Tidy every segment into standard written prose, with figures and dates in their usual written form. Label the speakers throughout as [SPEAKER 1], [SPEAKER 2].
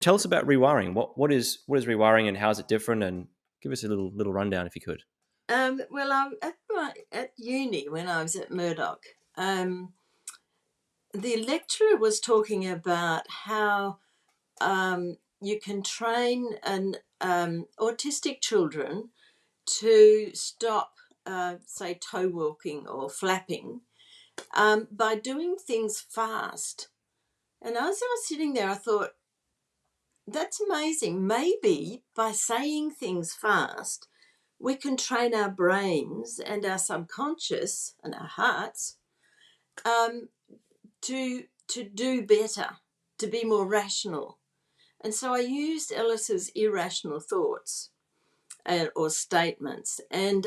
[SPEAKER 1] tell us about rewiring. What is rewiring, and how is it different? And give us a little rundown if you could.
[SPEAKER 2] Well, at uni when I was at Murdoch, the lecturer was talking about how you can train autistic children to stop, say, toe walking or flapping by doing things fast. And as I was sitting there, I thought, that's amazing. Maybe by saying things fast, we can train our brains and our subconscious and our hearts um, to do better, to be more rational. And so I used Ellis's irrational thoughts or statements, and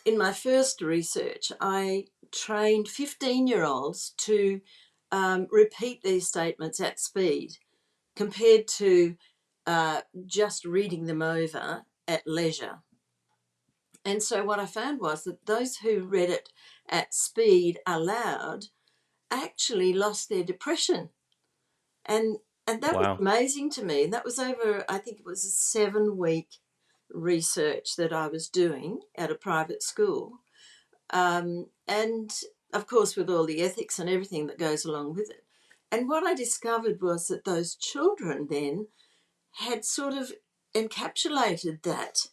[SPEAKER 2] in my first research, I trained 15-year-olds to repeat these statements at speed compared to just reading them over at leisure. And so what I found was that those who read it at speed aloud actually lost their depression. And that was
[SPEAKER 1] Wow.
[SPEAKER 2] amazing to me. And that was over, I think it was a 7-week research that I was doing at a private school. And of course, with all the ethics and everything that goes along with it. And what I discovered was that those children then had sort of encapsulated that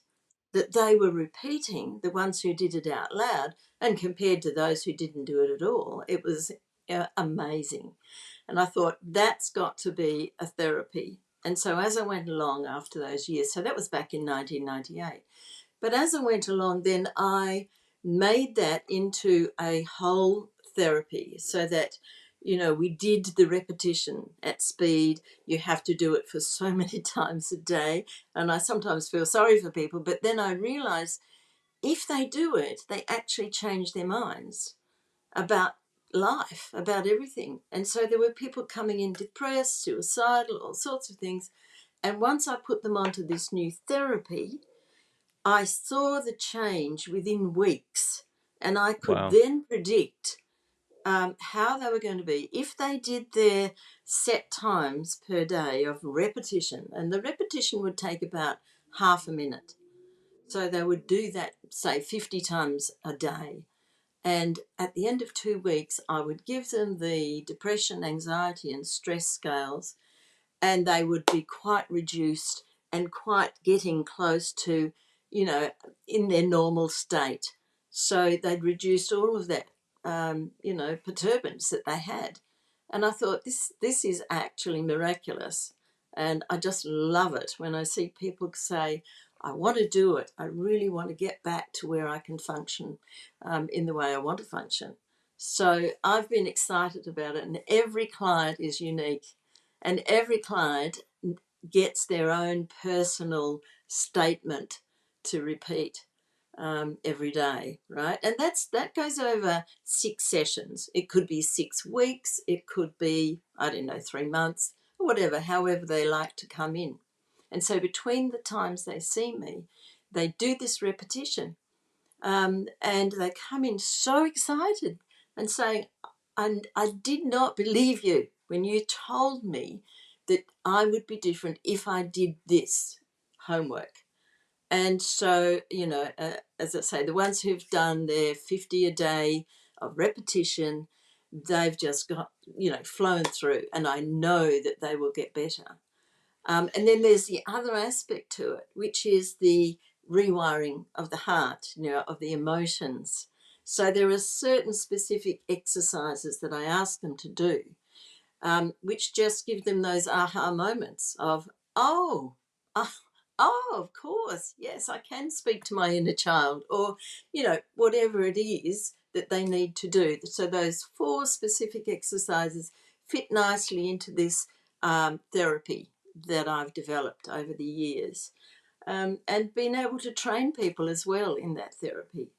[SPEAKER 2] they were repeating, the ones who did it out loud, and compared to those who didn't do it at all, it was amazing. And I thought, that's got to be a therapy. And so as I went along after those years, so that was back in 1998, but as I went along, then I made that into a whole therapy so that, we did the repetition at speed. You have to do it for so many times a day. And I sometimes feel sorry for people, but then I realize if they do it, they actually change their minds about life, about everything. And so there were people coming in depressed, suicidal, all sorts of things. And once I put them onto this new therapy, I saw the change within weeks, and I could
[SPEAKER 1] Wow.
[SPEAKER 2] then predict how they were going to be if they did their set times per day of repetition. And the repetition would take about half a minute. So they would do that, say, 50 times a day. And at the end of 2 weeks, I would give them the depression, anxiety, and stress scales, and they would be quite reduced and quite getting close to, in their normal state. So they'd reduced all of that, perturbance that they had. And I thought, this is actually miraculous. And I just love it when I see people say, I want to do it. I really want to get back to where I can function in the way I want to function. So I've been excited about it, and every client is unique, and every client gets their own personal statement to repeat every day, right? And that goes over 6 sessions. It could be 6 weeks. It could be, I don't know, 3 months, or whatever, however they like to come in. And so between the times they see me, they do this repetition, and they come in so excited and saying, I did not believe you when you told me that I would be different if I did this homework. And so, as I say, the ones who've done their 50 a day of repetition, they've just got, flown through, and I know that they will get better. And then there's the other aspect to it, which is the rewiring of the heart, of the emotions. So there are certain specific exercises that I ask them to do, which just give them those aha moments of, oh, uh, oh, of course, yes, I can speak to my inner child, or, whatever it is that they need to do. So those 4 specific exercises fit nicely into this therapy that I've developed over the years, and being able to train people as well in that therapy.